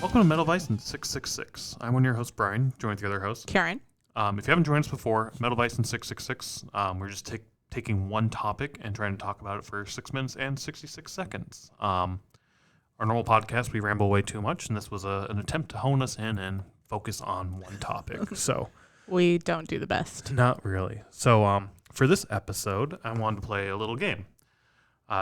Welcome to MetalVice and 666. I'm one of your hosts, Brian, joined with the other host, Karen. If you haven't joined us before, MetalVice and 666, we're just taking one topic and trying to talk about it for 6 minutes and 66 seconds. Our normal podcast, we ramble way too much, and this was an attempt to hone us in and focus on one topic. So We don't do the best. not really. So for this episode, I wanted to play a little game.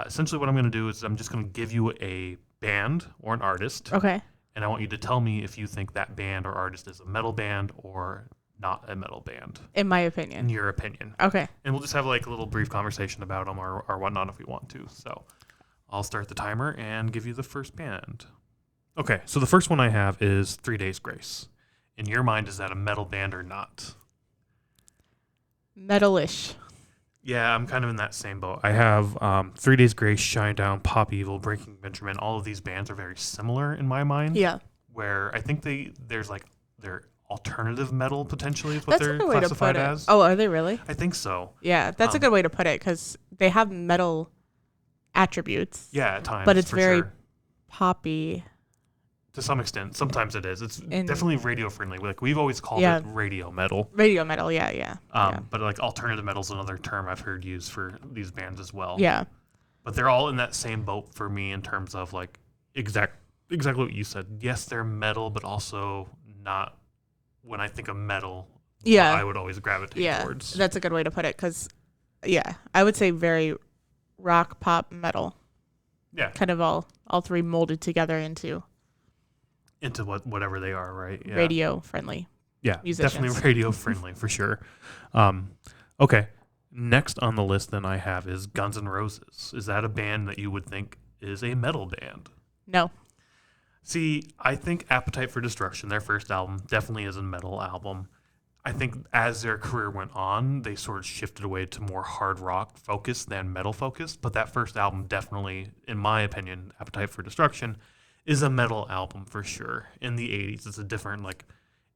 Essentially what I'm going to do is I'm just going to give you a band or an artist. Okay. And I want you to tell me if you think that band or artist is a metal band or not a metal band. In my In opinion. your opinion. Okay. And we'll just have like a little brief conversation about them or whatnot if we want to. So I'll start the timer and give you the first band. Okay, so the first one I have is 3 Days Grace. In your mind, is that a metal band or not? Metalish. Yeah, I'm kind of in that same boat. I have 3 Days Grace, Shinedown, Pop Evil, Breaking Benjamin. All of these bands are very similar in my mind. Yeah. Where I think they're alternative metal potentially is what That's a they're good way to classified put it. as. Oh, are they really? I think so. Yeah, that's a good way to put it because they have metal attributes. Yeah, at times. But it's for very sure. poppy. To some extent. Sometimes it is. It's And- definitely radio friendly. Like we've always called Yeah. it radio metal. Radio metal, yeah. But like alternative metal is another term I've heard used for these bands as well. Yeah. But they're all in that same boat for me in terms of like exactly what you said. Yes, they're metal, but also not. When I think of metal, Yeah. I would always gravitate Yeah. towards. That's a good way to put it because, yeah, I would say very rock, pop, metal. Yeah. Kind of all three molded together into Into whatever they are, right? Yeah. radio friendly. Yeah, musicians. definitely radio friendly for sure. Okay, next on the list then I have is Guns N' Roses. Is that a band that you would think is a metal band? No. See, I think Appetite for Destruction, their first album, definitely is a metal album. I think as their career went on, they sort of shifted away to more hard rock focused than metal focused. But that first album definitely, in my opinion, Appetite for Destruction, is a metal album for sure. In the 80s, it's a different, like,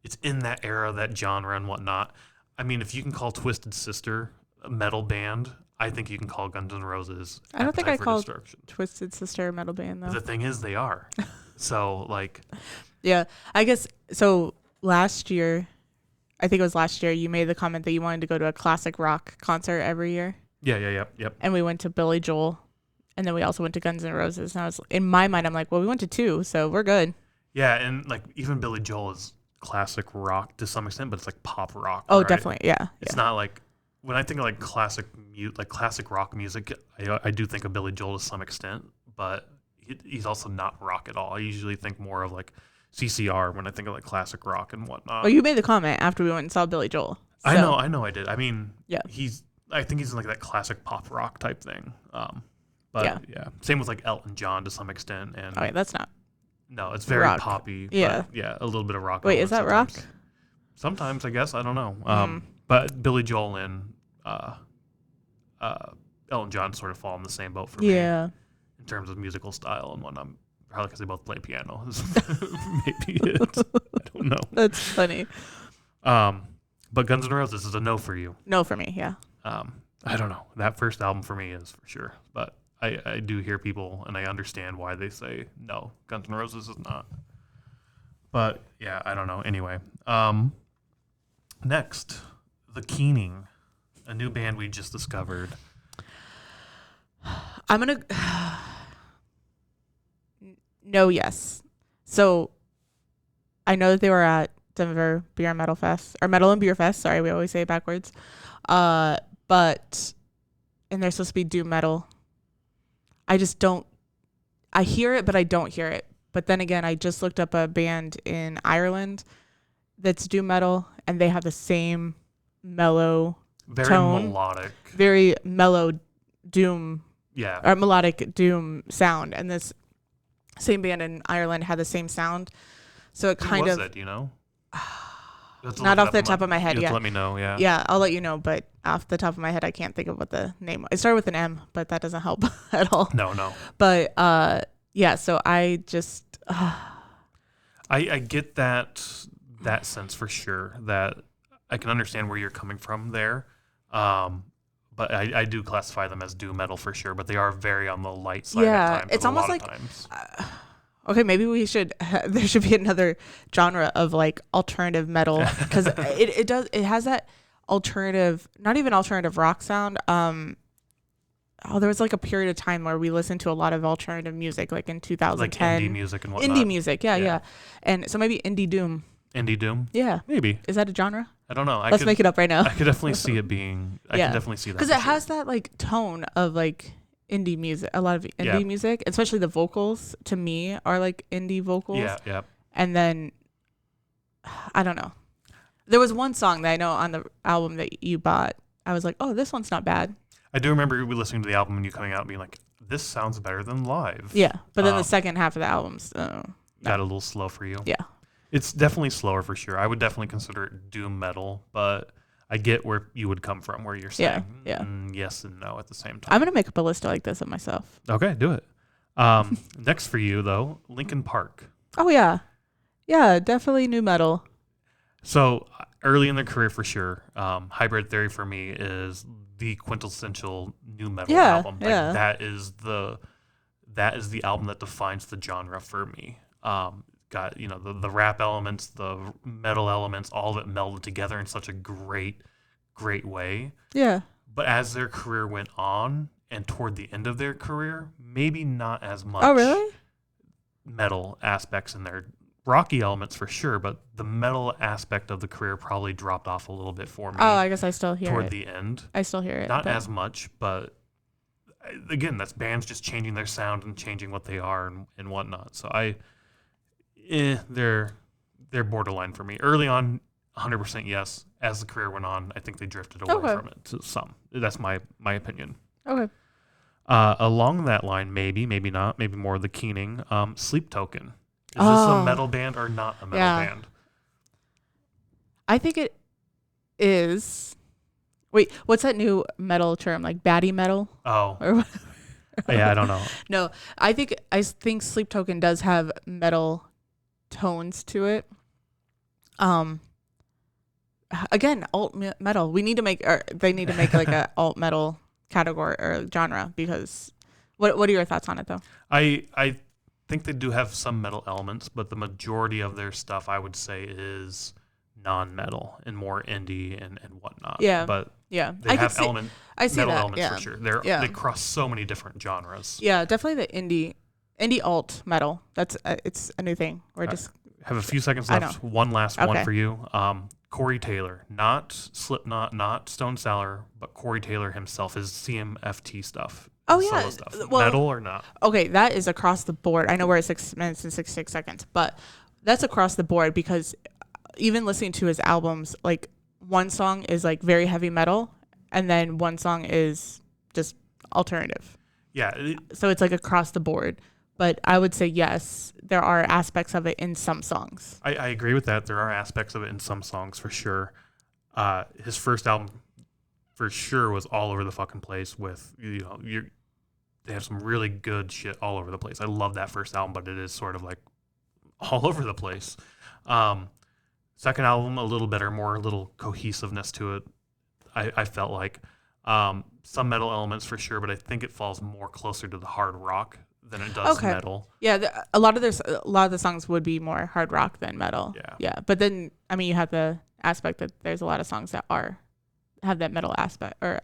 it's in that era, that genre and whatnot. I mean, if you can call Twisted Sister a metal band, I think you can call Guns N' Roses I don't think Appetite I for call Destruction. Twisted Sister a metal band though. The thing is, they are. So, like, Yeah, I guess so. Last year, I think it was last year, you made the comment that you wanted to go to a classic rock concert every year, yep. and we went to Billy Joel, and then we also went to Guns N' Roses. And I was in my mind, I'm like, well, we went to two, so we're good. Yeah, and like even Billy Joel is classic rock to some extent, but it's like pop rock. Oh, right? definitely, yeah. It's not like when I think of like classic rock music, I do think of Billy Joel to some extent, but he's also not rock at all. I usually think more of like CCR when I think of like classic rock and whatnot. Well, you made the comment after we went and saw Billy Joel. So, I know I did. I mean, Yeah. I think he's in like that classic pop rock type thing. But yeah, same with like Elton John to some extent. And Oh, wait, that's not. no, it's very Rock. poppy. Yeah. But yeah, a little bit of rock. Wait, is that rock? sometimes. Sometimes, I guess. I don't know. But Billy Joel and Elton John sort of fall in the same boat for me Yeah. in terms of musical style and whatnot. Probably because they both play piano. Is maybe it. I don't know. That's funny. But Guns N' Roses is a no for you. No for me, yeah. I don't know. That first album for me is for sure. But I do hear people, and I understand why they say no, Guns N' Roses is not. But yeah, I don't know. Anyway, next, The Keening, a new band we just discovered. I'm gonna no, yes. So I know that they were at Denver Beer and Metal Fest or Metal and Beer Fest. Sorry, we always say it backwards. But and they're supposed to be doom metal. I just don't. I hear it, but I don't hear it. But then again, I just looked up a band in Ireland that's doom metal, and they have the same mellow, Very tone. melodic. very mellow doom Yeah. or melodic doom sound, and this same band in Ireland had the same sound. So it Who kind was of it, you know? You have to not look it off the up. top of my head. You have Yeah, to let me know, yeah. yeah, I'll let you know. But off the top of my head, I can't think of what the name. It started with an M, but that doesn't help at all. No. But yeah. So I just I get that sense for sure, that I can understand where you're coming from there. But I do classify them as doom metal for sure, but they are very on the light side Yeah, at times. it's a almost lot like- of times. Okay, maybe we should. There should be another genre of like alternative metal because it has that alternative, not even alternative rock sound. There was like a period of time where we listened to a lot of alternative music, like in 2010. Like indie music and whatnot. Indie music, yeah. And so maybe indie doom. Indie doom? Yeah. Maybe. Is that a genre? I don't know. Let's make it up right now. I could definitely see it being. I can definitely see that. Because it has that like tone of like indie music. A lot of indie music, especially the vocals. To me, are like indie vocals. Yeah. And then, I don't know. There was one song that I know on the album that you bought. I was like, oh, this one's not bad. I do remember listening to the album and you coming out and being like, this sounds better than live. Yeah, but then the second half of the album's got a little slow for you. Yeah. It's definitely slower for sure. I would definitely consider it doom metal, but I get where you would come from, where you're saying yes and no at the same time. I'm going to make up a list like this of myself. Okay, do it. Next for you, though, Linkin Park. Oh, yeah. Yeah, definitely new metal. So early in their career, for sure, Hybrid Theory for me is the quintessential new metal album. Like, that is the album that defines the genre for me. Got the rap elements, the metal elements, all of it melded together in such a great way. Yeah. But as their career went on and toward the end of their career, maybe not as much. Oh, really? Metal aspects in their rocky elements for sure, but the metal aspect of the career probably dropped off a little bit for me. Oh, I guess I still hear toward it. the end. I still hear it. Not as much, but again, that's bands just changing their sound and changing what they are and whatnot. So they're borderline for me. Early on, 100% yes. As the career went on, I think they drifted away from it to some. That's my opinion. Okay. Along that line, maybe not, maybe more the Keening, Sleep Token. Is this a metal band or not a metal band? I think it is. Wait, what's that new metal term? Like baddie metal? Oh. Or whatever. Yeah, I don't know. No, I think Sleep Token does have metal tones to it. Again, alt metal. They need to make like a alt metal category or genre because what are your thoughts on it though? I think they do have some metal elements, but the majority of their stuff I would say is non-metal and more indie and whatnot. Yeah. But yeah, they have metal elements yeah. for sure. They cross so many different genres. Yeah, definitely the indie alt metal. That's it's a new thing. We're just have a few seconds left. One last one for you. Corey Taylor, not Slipknot, not Stone Sour, but Corey Taylor himself, his CMFT stuff. Oh yeah, solo stuff. Well, metal or not? Okay, that is across the board. I know we're at 6 minutes and 66 seconds, but that's across the board because even listening to his albums, like one song is like very heavy metal, and then one song is just alternative. Yeah. So it's like across the board. But I would say yes, there are aspects of it in some songs. I agree with that. There are aspects of it in some songs for sure. His first album for sure was all over the fucking place with, they have some really good shit all over the place. I love that first album, but it is sort of like all over the place. Second album, a little better, more a little cohesiveness to it. I felt like some metal elements for sure, but I think it falls more closer to the hard rock than it does metal. Yeah, a lot of the songs would be more hard rock than metal. Yeah. But then you have the aspect that there's a lot of songs that have that metal aspect or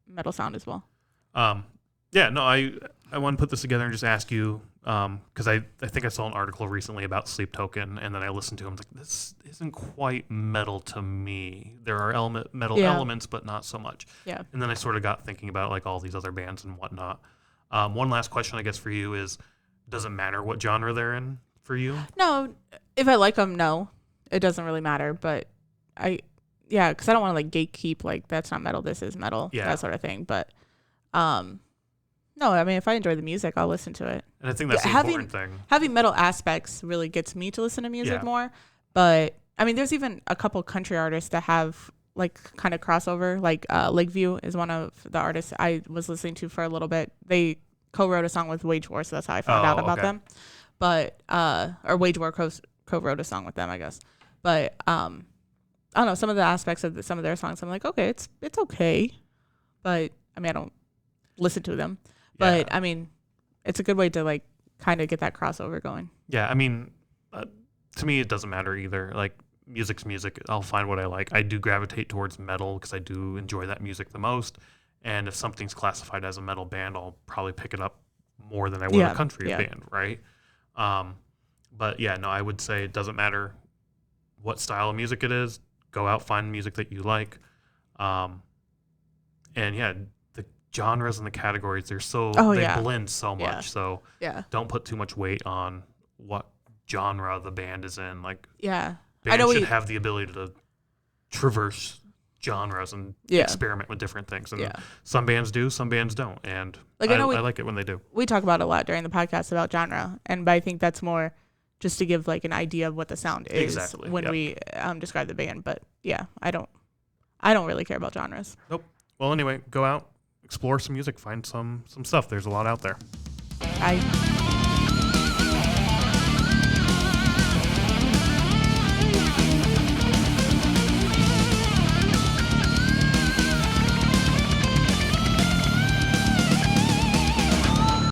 metal sound as well. I want to put this together and just ask you because I think I saw an article recently about Sleep Token, and then I listened to him. I was like, this isn't quite metal to me. There are metal elements, but not so much. Yeah. And then I sort of got thinking about like all these other bands and whatnot. One last question, I guess, for you is, does it matter what genre they're in for you? No. If I like them, no. It doesn't really matter. But because I don't want to like gatekeep, like, that's not metal, this is metal, that sort of thing. But, no, if I enjoy the music, I'll listen to it. And I think that's the important thing. Having metal aspects really gets me to listen to music more. But, there's even a couple country artists that have like kind of crossover, like Lakeview is one of the artists I was listening to for a little bit. They co-wrote a song with Wage War, so that's how I found out about them. But or Wage War co-wrote a song with them, I guess. But I don't know, some of the aspects of some of their songs, I'm like, okay, it's okay, but I don't listen to them. But it's a good way to like kind of get that crossover going. Yeah, I mean, to me, it doesn't matter either. Like, music's music. I'll find what I like. I do gravitate towards metal because I do enjoy that music the most. And if something's classified as a metal band, I'll probably pick it up more than I would a country band, right? But yeah, no, I would say it doesn't matter what style of music it is. Go out, find music that you like. And yeah, the genres and the categories, they blend so much. So don't put too much weight on what genre the band is in. Like, bands should have the ability to traverse genres and experiment with different things. And some bands do, some bands don't. And like, I like it when they do. We talk about a lot during the podcast about genre, but I think that's more just to give like an idea of what the sound is when we describe the band. But yeah, I don't really care about genres. Nope. Well, anyway, go out, explore some music, find some stuff. There's a lot out there. Bye.